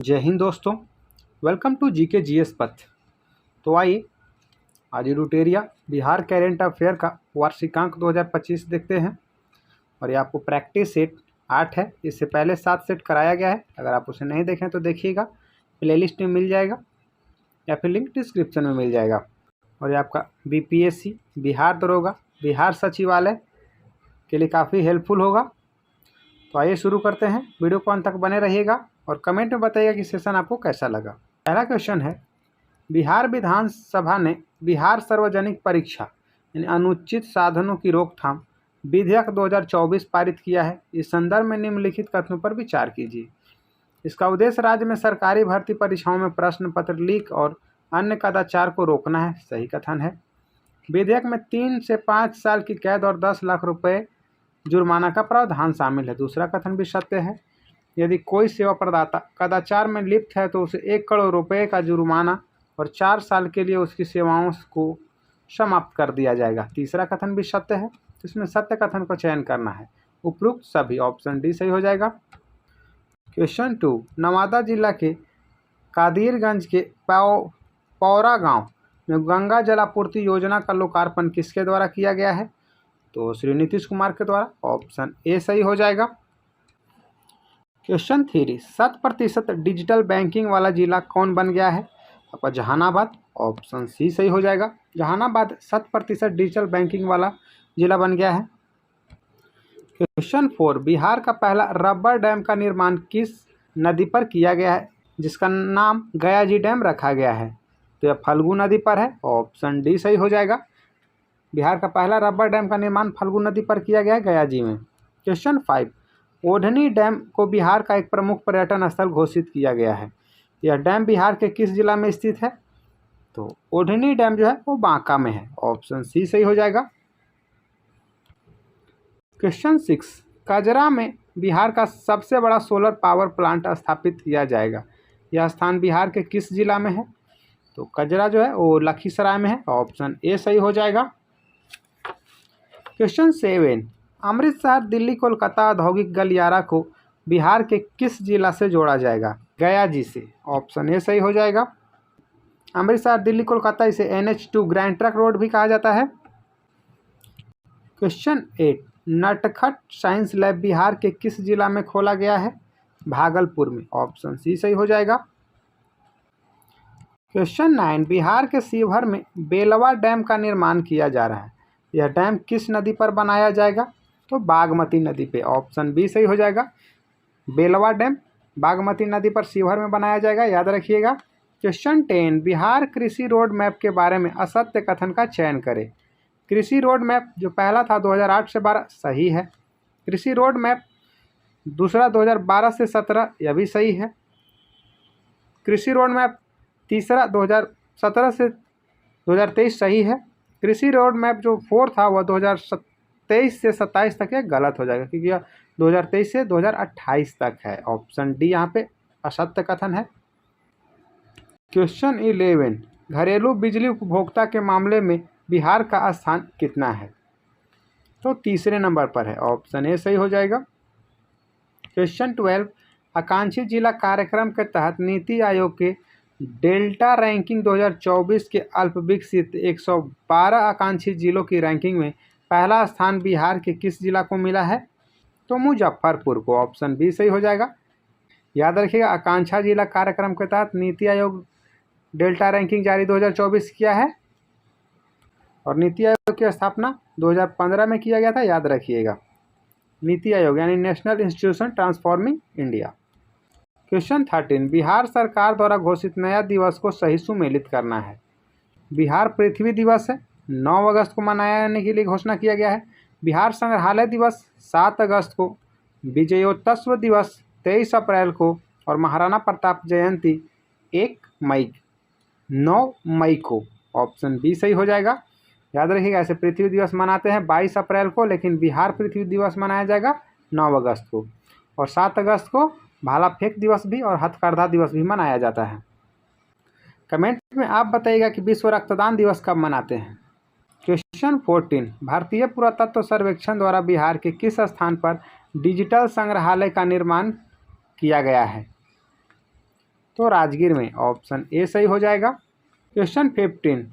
जय हिंद दोस्तों। Welcome to GK GS पथ। तो आइए आज रूटेरिया बिहार करेंट अफेयर का वार्षिकांक 2025 देखते हैं। और ये आपको प्रैक्टिस सेट 8 है। इससे पहले 7 सेट कराया गया है। अगर आप उसे नहीं देखें तो देखिएगा, प्लेलिस्ट में मिल जाएगा या फिर लिंक डिस्क्रिप्शन में मिल जाएगा। और ये आपका बीपीएससी, बिहार दरोगा, बिहार सचिवालय के लिए काफ़ी हेल्पफुल होगा। तो आइए शुरू करते हैं। वीडियो को अंत तक बने रहिएगा और कमेंट में बताइएगा कि सेशन आपको कैसा लगा। पहला क्वेश्चन है, बिहार विधानसभा ने बिहार सार्वजनिक परीक्षा यानी अनुचित साधनों की रोकथाम विधेयक 2024 पारित किया है। इस संदर्भ में निम्नलिखित कथनों पर विचार कीजिए। इसका उद्देश्य राज्य में सरकारी भर्ती परीक्षाओं में प्रश्न पत्र लीक और अन्य कदाचार को रोकना है। सही कथन है। विधेयक में 3 से 5 साल की कैद और 10 लाख रुपए जुर्माना का प्रावधान शामिल है। दूसरा कथन भी सत्य है। यदि कोई सेवा प्रदाता कदाचार में लिप्त है तो उसे 1 करोड़ रुपए का जुर्माना और 4 साल के लिए उसकी सेवाओं को समाप्त कर दिया जाएगा। तीसरा कथन भी सत्य है। इसमें सत्य कथन को चयन करना है। उपरोक्त सभी, ऑप्शन डी सही हो जाएगा। क्वेश्चन 2, नवादा जिला के कादिरगंज के पौरा गांव में गंगा जलापूर्ति योजना का लोकार्पण किसके द्वारा किया गया है? तो श्री नीतीश कुमार के द्वारा। ऑप्शन ए सही हो जाएगा। क्वेश्चन 3, 100% डिजिटल बैंकिंग वाला जिला कौन बन गया है? आपका जहानाबाद। ऑप्शन सी सही हो जाएगा। जहानाबाद 100% डिजिटल बैंकिंग वाला जिला बन गया है। क्वेश्चन 4, बिहार का पहला रबर डैम का निर्माण किस नदी पर किया गया है जिसका नाम गयाजी डैम रखा गया है? तो यह फल्गु नदी पर है। ऑप्शन डी सही हो जाएगा। बिहार का पहला रबर डैम का निर्माण फल्गु नदी पर किया गया है, गयाजी में। क्वेश्चन 5, ओढ़नी डैम को बिहार का एक प्रमुख पर्यटन स्थल घोषित किया गया है। यह डैम बिहार के किस जिला में स्थित है? तो ओढ़नी डैम जो है वो बांका में है। ऑप्शन सी सही हो जाएगा। क्वेश्चन 6, कजरा में बिहार का सबसे बड़ा सोलर पावर प्लांट स्थापित किया जाएगा। यह स्थान बिहार के किस जिला में है? तो कजरा जो है वो लखीसराय में है। ऑप्शन ए सही हो जाएगा। क्वेश्चन 7, अमृतसर दिल्ली कोलकाता औद्योगिक गलियारा को बिहार के किस जिला से जोड़ा जाएगा? गया जी से। ऑप्शन ए सही हो जाएगा। अमृतसर दिल्ली कोलकाता इसे NH2 ग्रैंड ट्रंक रोड भी कहा जाता है। क्वेश्चन 8, नटखट साइंस लैब बिहार के किस जिला में खोला गया है? भागलपुर में। ऑप्शन सी सही हो जाएगा। क्वेश्चन 9, बिहार के शिवहर में बेलवा डैम का निर्माण किया जा रहा है। यह डैम किस नदी पर बनाया जाएगा? तो बागमती नदी पे। ऑप्शन बी सही हो जाएगा। बेलवा डैम बागमती नदी पर शिवहर में बनाया जाएगा, याद रखिएगा। क्वेश्चन 10, बिहार कृषि रोड मैप के बारे में असत्य कथन का चयन करें। कृषि रोड मैप जो पहला था 2008 से 12 सही है। कृषि रोड मैप दूसरा 2012 से 17 यह भी सही है। कृषि रोड मैप तीसरा 2017 से 2023 सही है। कृषि रोड मैप जो 4 था वह 2023 से 27 तक है, गलत हो जाएगा क्योंकि यह 2023 से 2028 तक है। ऑप्शन डी यहाँ पे असत्य कथन है। क्वेश्चन 11, घरेलू बिजली उपभोक्ता के मामले में बिहार का स्थान कितना है? तो तीसरे नंबर पर है। ऑप्शन ए सही हो जाएगा। क्वेश्चन 12, आकांक्षी जिला कार्यक्रम के तहत नीति आयोग के डेल्टा रैंकिंग 2024 के अल्पविकसित 112 आकांक्षी जिलों की रैंकिंग में पहला स्थान बिहार के किस जिला को मिला है? तो मुजफ्फरपुर को। ऑप्शन बी सही हो जाएगा। याद रखिएगा, आकांक्षा जिला कार्यक्रम के तहत नीति आयोग डेल्टा रैंकिंग जारी 2024 किया है और नीति आयोग की स्थापना 2015 में किया गया था, याद रखिएगा। नीति आयोग यानी national institution transforming India. Question 13, Bihar सरकार द्वारा घोषित नया दिवस को सही सुमेलित करना है। बिहार पृथ्वी दिवस है, 9 अगस्त को मनाने के लिए घोषणा किया गया है। बिहार संग्रहालय दिवस 7 अगस्त को, विजयोत्सव दिवस 23 अप्रैल को और महाराणा प्रताप जयंती 9 मई को। ऑप्शन बी सही हो जाएगा। याद रखिएगा, ऐसे पृथ्वी दिवस मनाते हैं 22 अप्रैल को, लेकिन बिहार पृथ्वी दिवस मनाया जाएगा 9 अगस्त को। और 7 अगस्त को भाला फेंक दिवस भी और हथकरघा दिवस भी मनाया जाता है। कमेंट में आप बताइएगा कि विश्व रक्तदान दिवस कब मनाते हैं। क्वेश्चन 14, भारतीय पुरातत्व सर्वेक्षण द्वारा बिहार के किस स्थान पर डिजिटल संग्रहालय का निर्माण किया गया है? तो राजगीर में, ऑप्शन ए सही हो जाएगा। क्वेश्चन 15,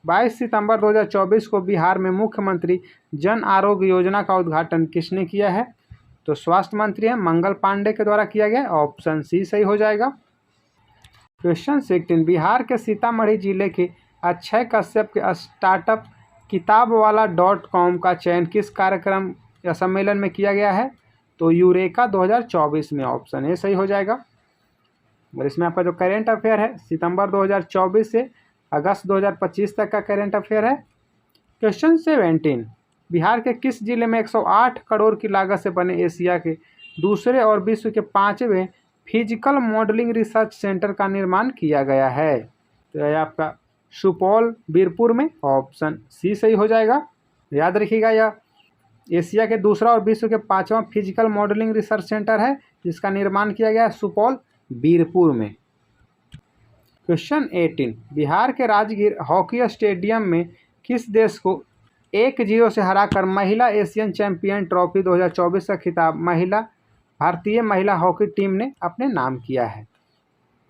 22 सितंबर 2024 को बिहार में मुख्यमंत्री जन आरोग्य योजना का उद्घाटन किसने किया है? तो स्वास्थ्य मंत्री है मंगल पांडे के द्वारा किया गया, ऑप्शन सी सही हो जाएगा। क्वेश्चन 16, बिहार के सीतामढ़ी जिले के अक्षय कश्यप के स्टार्टअप किताबवाला.com का चयन किस कार्यक्रम या सम्मेलन में किया गया है? तो यूरेका 2024 में, ऑप्शन ए सही हो जाएगा। और इसमें आपका जो करेंट अफेयर है सितंबर 2024 से अगस्त 2025 तक का करेंट अफेयर है। क्वेश्चन 17, बिहार के किस जिले में 108 करोड़ की लागत से बने एशिया के दूसरे और विश्व के 5वें फिजिकल मॉडलिंग रिसर्च सेंटर का निर्माण किया गया है? तो यह आपका सुपौल बीरपुर में, ऑप्शन सी सही हो जाएगा। याद रखिएगा, यह एशिया के दूसरा और विश्व के 5वां फिजिकल मॉडलिंग रिसर्च सेंटर है जिसका निर्माण किया गया है सुपौल बीरपुर में। क्वेश्चन 18, बिहार के राजगीर हॉकी स्टेडियम में किस देश को 1-0 से हराकर महिला एशियन चैंपियन ट्रॉफी 2024 का खिताब भारतीय महिला हॉकी टीम ने अपने नाम किया है?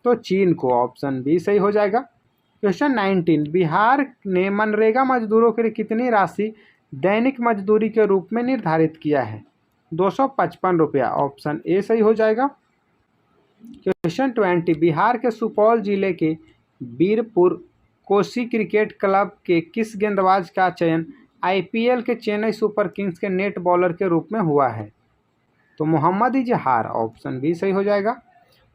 तो चीन को, ऑप्शन बी सही हो जाएगा। क्वेश्चन 19, बिहार ने मनरेगा मजदूरों के लिए कितनी राशि दैनिक मजदूरी के रूप में निर्धारित किया है? 255 रुपया, ऑप्शन ए सही हो जाएगा। क्वेश्चन 20, बिहार के सुपौल जिले के बीरपुर कोसी क्रिकेट क्लब के किस गेंदबाज का चयन आईपीएल के चेन्नई सुपर किंग्स के नेट बॉलर के रूप में हुआ है? तो मोहम्मद इजहार, ऑप्शन बी सही हो जाएगा।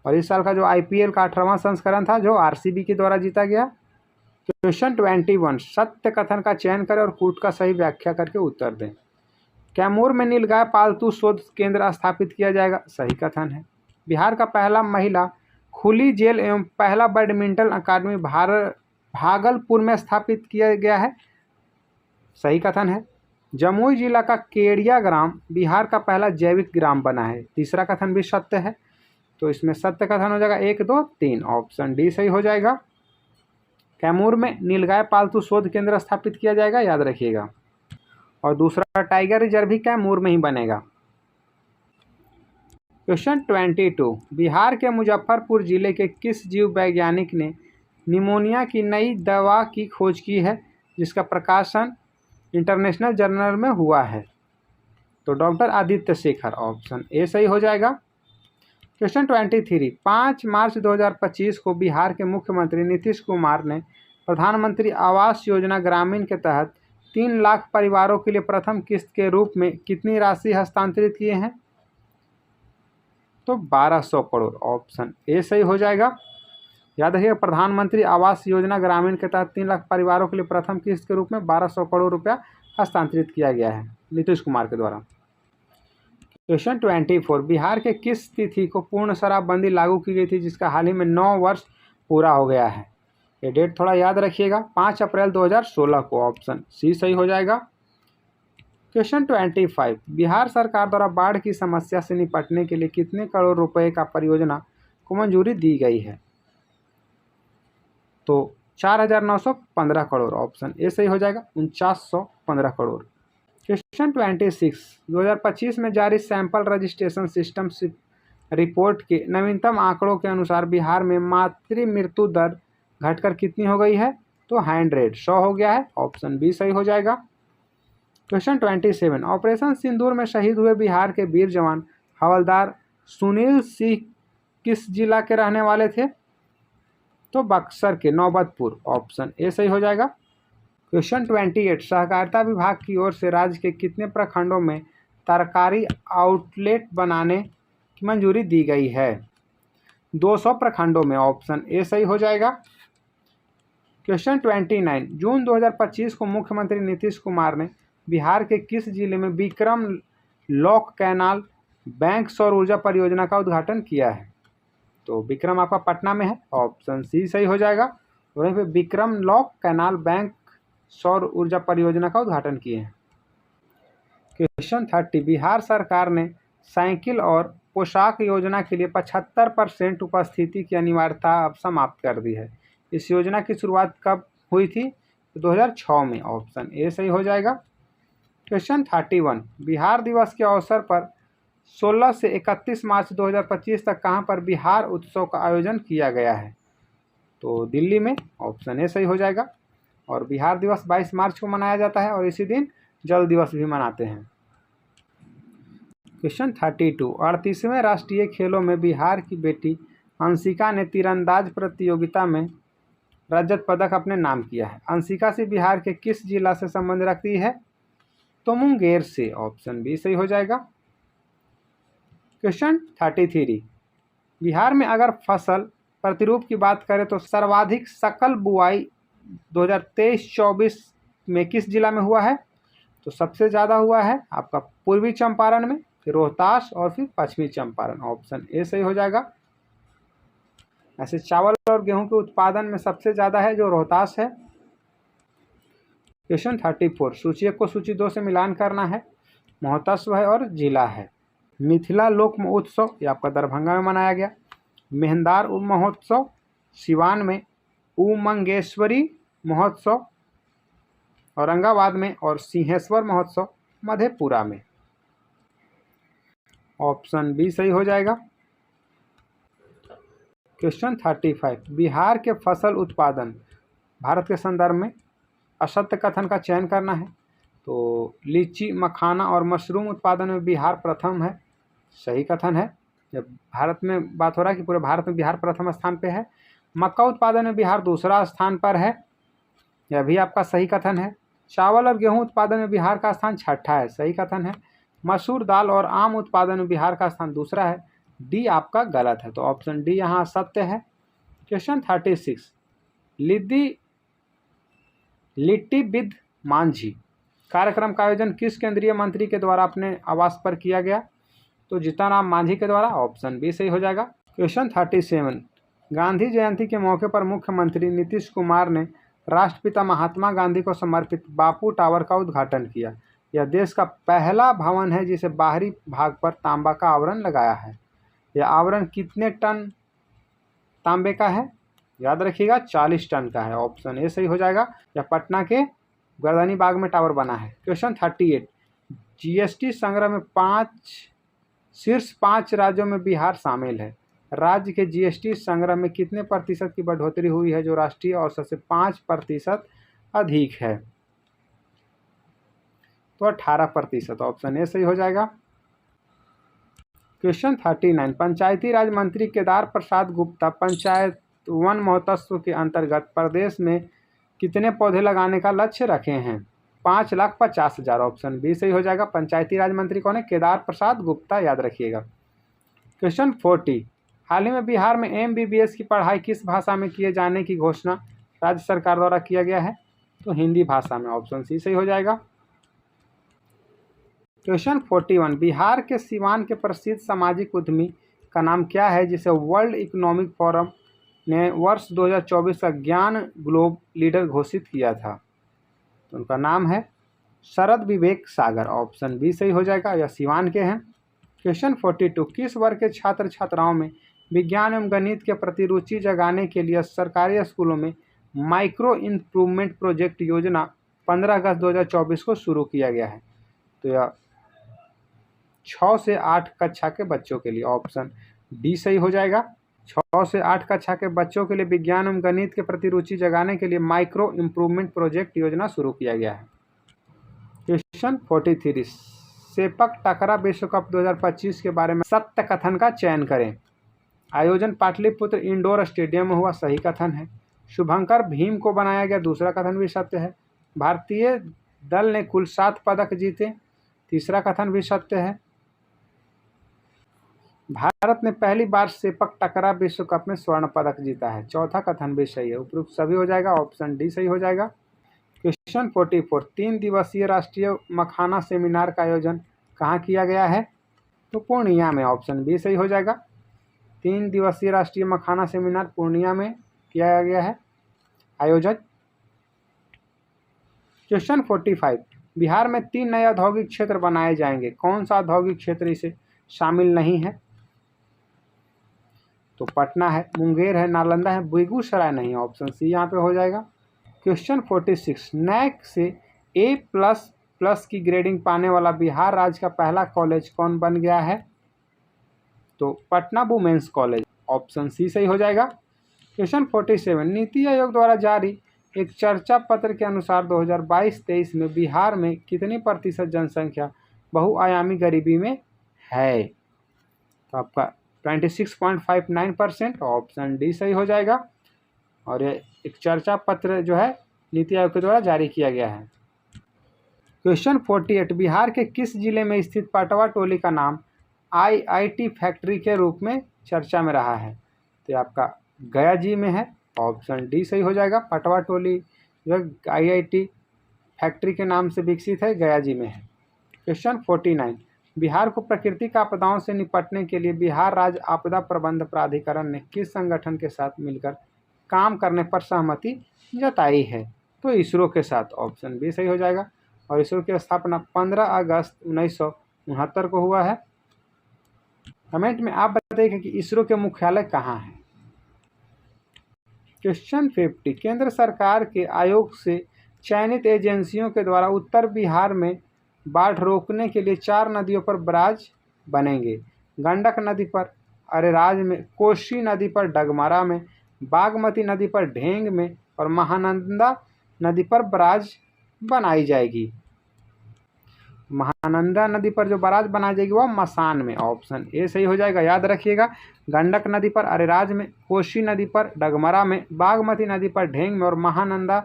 और इस साल का जो आईपीएल का 18वां संस्करण था जो आरसीबी के द्वारा जीता गया। क्वेश्चन 21, सत्य कथन का चयन करें और कूट का सही व्याख्या करके उत्तर दें। कैमूर में नीलगाय पालतू शोध केंद्र स्थापित किया जाएगा, सही कथन है। बिहार का पहला महिला खुली जेल एवं पहला बैडमिंटन अकादमी भागलपुर में स्थापित किया गया है, सही कथन है। जमुई जिला का केड़िया ग्राम बिहार का पहला जैविक ग्राम बना है, तीसरा कथन भी सत्य है। तो इसमें सत्य कथन हो जाएगा 1, 2, 3, ऑप्शन डी सही हो जाएगा। कैमूर में नीलगाय पालतू शोध केंद्र स्थापित किया जाएगा, याद रखिएगा। और दूसरा टाइगर रिजर्व भी कैमूर में ही बनेगा। क्वेश्चन 22, बिहार के मुजफ्फरपुर जिले के किस जीव वैज्ञानिक ने निमोनिया की नई दवा की खोज की है जिसका प्रकाशन इंटरनेशनल जर्नल में हुआ है? तो doctor Aditya Shekhar, option A सही हो जाएगा। क्वेश्चन 23, 5 मार्च 2025 को बिहार के मुख्यमंत्री नीतीश कुमार ने प्रधानमंत्री आवास योजना ग्रामीण के तहत 3 लाख परिवारों के लिए प्रथम किस्त के रूप में कितनी राशि हस्तांतरित किए हैं? तो 1200 करोड़, ऑप्शन ए सही हो जाएगा। याद रखिएगा, प्रधानमंत्री आवास योजना ग्रामीण के तहत 3 लाख परिवारों के लिए प्रथम किस्त के रूप में 1200 करोड़ रुपया हस्तांतरित किया गया है नीतीश कुमार के द्वारा। क्वेश्चन 24, बिहार के किस तिथि को पूर्ण शराबबंदी लागू की गई थी जिसका हाल ही में 9 वर्ष पूरा हो गया है? ये डेट थोड़ा याद रखिएगा, 5 अप्रैल 2016 को, ऑप्शन सी सही हो जाएगा। क्वेश्चन 25, बिहार सरकार द्वारा बाढ़ की समस्या से निपटने के लिए कितने करोड़ रुपए का परियोजना को मंजूरी दी गई है? तो 4915 करोड़, ऑप्शन ए सही हो जाएगा, 4915 करोड़। क्वेश्चन 26, 2025 में जारी सैंपल रजिस्ट्रेशन सिस्टम रिपोर्ट के नवीनतम आंकड़ों के अनुसार बिहार में मातृ मृत्यु दर घटकर कितनी हो गई है? तो 100 हो गया है, ऑप्शन बी सही हो जाएगा। क्वेश्चन 27, ऑपरेशन सिंदूर में शहीद हुए बिहार के वीर जवान हवलदार सुनील सिंह किस जिला के रहने वाले थे? तो बक्सर के नौबतपुर, ऑप्शन ए सही हो जाएगा। क्वेश्चन 28, सहकारिता विभाग की ओर से राज्य के कितने प्रखंडों में तरकारी आउटलेट बनाने की मंजूरी दी गई है? 200 प्रखंडों में, ऑप्शन ए सही हो जाएगा। क्वेश्चन 29, जून 2025 को मुख्यमंत्री नीतीश कुमार ने बिहार के किस जिले में विक्रम लॉक कैनाल बैंक सौर ऊर्जा परियोजना का उद्घाटन किया है? तो विक्रम आपका पटना में है, ऑप्शन सी सही हो जाएगा। वहीं पे विक्रम लॉक कैनाल बैंक सौर ऊर्जा परियोजना का उद्घाटन किए हैं। क्वेश्चन 30, बिहार सरकार ने साइकिल और पोशाक योजना के लिए 75% उपस्थिति की अनिवार्यता अब समाप्त कर दी है। इस योजना की शुरुआत कब हुई थी? 2006 में, ऑप्शन ए सही हो जाएगा। क्वेश्चन 31, बिहार दिवस के अवसर पर 16 से 31 मार्च 2025 तक कहाँ पर बिहार उत्सव का आयोजन किया गया है? तो दिल्ली में, ऑप्शन ए सही हो जाएगा। और बिहार दिवस 22 मार्च को मनाया जाता है और इसी दिन जल दिवस भी मनाते हैं। क्वेश्चन 32, 38वें राष्ट्रीय खेलों में बिहार की बेटी अंशिका ने तीरंदाज प्रतियोगिता में रजत पदक अपने नाम किया है। अंशिका से बिहार के किस जिला से संबंध रखती है? तो मुंगेर से, ऑप्शन बी सही हो जाएगा। क्वेश्चन 33, बिहार में अगर फसल प्रतिरूप की बात करें तो सर्वाधिक सकल बुआई 2023-24 में किस जिला में हुआ है? तो सबसे ज़्यादा हुआ है आपका पूर्वी चंपारण में, फिर रोहतास और फिर पश्चिमी चंपारण, ऑप्शन ए सही हो जाएगा। ऐसे चावल और गेहूं के उत्पादन में सबसे ज़्यादा है जो रोहतास है। क्वेश्चन 34, सूची 1 को सूची 2 से मिलान करना है, महोत्सव है और जिला है। मिथिला लोक महोत्सव ये आपका दरभंगा में मनाया गया। मेहंदार महोत्सव सिवान में। उमंगेश्वरी महोत्सव औरंगाबाद में। और सिंहेश्वर महोत्सव मधेपुरा में, ऑप्शन बी सही हो जाएगा। क्वेश्चन 35, बिहार के फसल उत्पादन भारत के संदर्भ में असत्य कथन का चयन करना है। तो लीची, मखाना और मशरूम उत्पादन में बिहार प्रथम है, सही कथन है। जब भारत में बात हो रहा है कि पूरे भारत में बिहार प्रथम स्थान पे है। मक्का उत्पादन में बिहार दूसरा स्थान पर है, यह भी आपका सही कथन है। चावल और गेहूं उत्पादन में बिहार का स्थान छठा है, सही कथन है। मसूर दाल और आम उत्पादन में बिहार का स्थान दूसरा है, डी आपका गलत है, तो ऑप्शन डी यहाँ सत्य है। क्वेश्चन 36, लिट्टी विद मांझी कार्यक्रम का आयोजन किस केंद्रीय मंत्री के द्वारा अपने आवास पर किया गया? तो जीतन राम मांझी के द्वारा, ऑप्शन बी सही हो जाएगा। क्वेश्चन 37, गांधी जयंती के मौके पर मुख्यमंत्री नीतीश कुमार ने राष्ट्रपिता महात्मा गांधी को समर्पित बापू टावर का उद्घाटन किया। यह देश का पहला भवन है जिसे बाहरी भाग पर तांबा का आवरण लगाया है। यह आवरण कितने टन तांबे का है? याद रखिएगा 40 टन का है, ऑप्शन ए सही हो जाएगा। यह पटना के गर्दनी बाग में टावर बना है। क्वेश्चन 38, जीएसटी संग्रह में शीर्ष 5 राज्यों में बिहार शामिल है। राज्य के जीएसटी संग्रह में कितने प्रतिशत की बढ़ोतरी हुई है जो राष्ट्रीय औसत से 5% अधिक है? तो 18%, ऑप्शन ए सही हो जाएगा। क्वेश्चन 39, पंचायती राज मंत्री केदार प्रसाद गुप्ता पंचायत वन महोत्सव के अंतर्गत प्रदेश में कितने पौधे लगाने का लक्ष्य रखे हैं? 5,50,000, ऑप्शन बी सही हो जाएगा। पंचायती राज मंत्री कौन है? केदार प्रसाद गुप्ता, याद रखिएगा। क्वेश्चन 40, हाल ही में बिहार में एमबीबीएस की पढ़ाई किस भाषा में किए जाने की घोषणा राज्य सरकार द्वारा किया गया है? तो हिंदी भाषा में, ऑप्शन सी सही हो जाएगा। क्वेश्चन 41, बिहार के सिवान के प्रसिद्ध सामाजिक उद्यमी का नाम क्या है जिसे वर्ल्ड इकोनॉमिक फोरम ने वर्ष 2024 का ज्ञान ग्लोब लीडर घोषित किया था? तो उनका नाम है शरद विवेक सागर, ऑप्शन बी सही हो जाएगा। यह सिवान के हैं। क्वेश्चन 42, किस वर्ग के छात्र छात्राओं में विज्ञान एवं गणित के प्रति रुचि जगाने के लिए सरकारी स्कूलों में माइक्रो इम्प्रूवमेंट प्रोजेक्ट योजना 15 अगस्त 2024 को शुरू किया गया है? तो यह 6 से 8 कक्षा के बच्चों के लिए, ऑप्शन डी सही हो जाएगा। 6 से 8 कक्षा के बच्चों के लिए विज्ञान एवं गणित के प्रति रुचि जगाने के लिए माइक्रो इम्प्रूवमेंट प्रोजेक्ट योजना शुरू किया गया है। क्वेश्चन 43, सेपक टकरा विश्व कप 2025 के बारे में सत्य कथन का चयन करें। आयोजन पाटलिपुत्र इंडोर स्टेडियम में हुआ, सही कथन है। शुभंकर भीम को बनाया गया, दूसरा कथन भी सत्य है। भारतीय दल ने कुल 7 पदक जीते, तीसरा कथन भी सत्य है। भारत ने पहली बार सेपक टकरा विश्व कप में स्वर्ण पदक जीता है, चौथा कथन भी सही है। उपरोक्त सभी हो जाएगा, ऑप्शन डी सही हो जाएगा। क्वेश्चन 44, 3 दिवसीय राष्ट्रीय मखाना सेमिनार का आयोजन कहाँ किया गया है? तो पूर्णिया में, ऑप्शन बी सही हो जाएगा। 3 दिवसीय राष्ट्रीय मखाना सेमिनार पूर्णिया में किया गया है आयोजन। क्वेश्चन 45, बिहार में 3 नए औद्योगिक क्षेत्र बनाए जाएंगे, कौन सा औद्योगिक क्षेत्र इसे शामिल नहीं है? तो पटना है, मुंगेर है, नालंदा है, बेगूसराय नहीं, ऑप्शन सी यहाँ पे हो जाएगा। क्वेश्चन 46, नैक से A++ की ग्रेडिंग पाने वाला बिहार राज्य का पहला कॉलेज कौन बन गया है? तो Patna women's college, option C सही हो जाएगा। क्वेश्चन 47, नीति आयोग द्वारा जारी एक चर्चा पत्र के अनुसार 2022-23 में बिहार में कितनी प्रतिशत जनसंख्या बहुआयामी गरीबी में है? तो आपका 26.59%, ऑप्शन डी सही हो जाएगा। और ये एक चर्चा पत्र जो है नीति आयोग के द्वारा जारी किया गया है। क्वेश्चन 48, बिहार के किस जिले में स्थित पटवा टोली का नाम IIT फैक्ट्री के रूप में चर्चा में रहा है? तो आपका गया जी में है, ऑप्शन डी सही हो जाएगा। पटवा टोली जो IIT फैक्ट्री के नाम से विकसित है, गया जी में है। क्वेश्चन 49, बिहार को प्राकृतिक आपदाओं से निपटने के लिए बिहार राज्य आपदा प्रबंध प्राधिकरण ने किस संगठन के साथ मिलकर काम करने पर सहमति जताई है? तो इसरो के साथ, ऑप्शन बी सही हो जाएगा। और इसरो की स्थापना 15 अगस्त 1969 को हुआ है। कमेंट में आप बताइएगा कि इसरो के मुख्यालय कहाँ है? क्वेश्चन 50, केंद्र सरकार के आयोग से चयनित एजेंसियों के द्वारा उत्तर बिहार में बाढ़ रोकने के लिए 4 नदियों पर बराज बनेंगे। गंडक नदी पर अरेराज में, कोसी नदी पर डगमरा में, बागमती नदी पर ढेंग में और महानंदा नदी पर बराज बनाई जाएगी। महानंदा नदी पर जो बराज बनाई जाएगी वह मसान में, ऑप्शन ए सही हो जाएगा। याद रखिएगा, गंडक नदी पर अरेराज में, कोसी नदी पर डगमरा में, बागमती नदी पर ढेंग में और महानंदा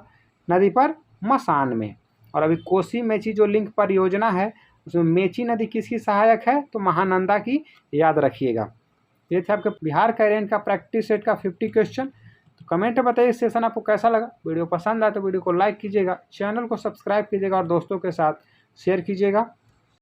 नदी पर मसान में। और अभी कोसी मेची जो लिंक परियोजना है उसमें मेची नदी किसकी सहायक है? तो महानंदा की, याद रखिएगा। ये थे आपके बिहार कैरेंट का प्रैक्टिस सेट का 50 क्वेश्चन। तो कमेंट में बताइए सेशन आपको कैसा लगा। वीडियो पसंद आए तो वीडियो को लाइक कीजिएगा, चैनल को सब्सक्राइब कीजिएगा और दोस्तों के साथ शेयर कीजिएगा।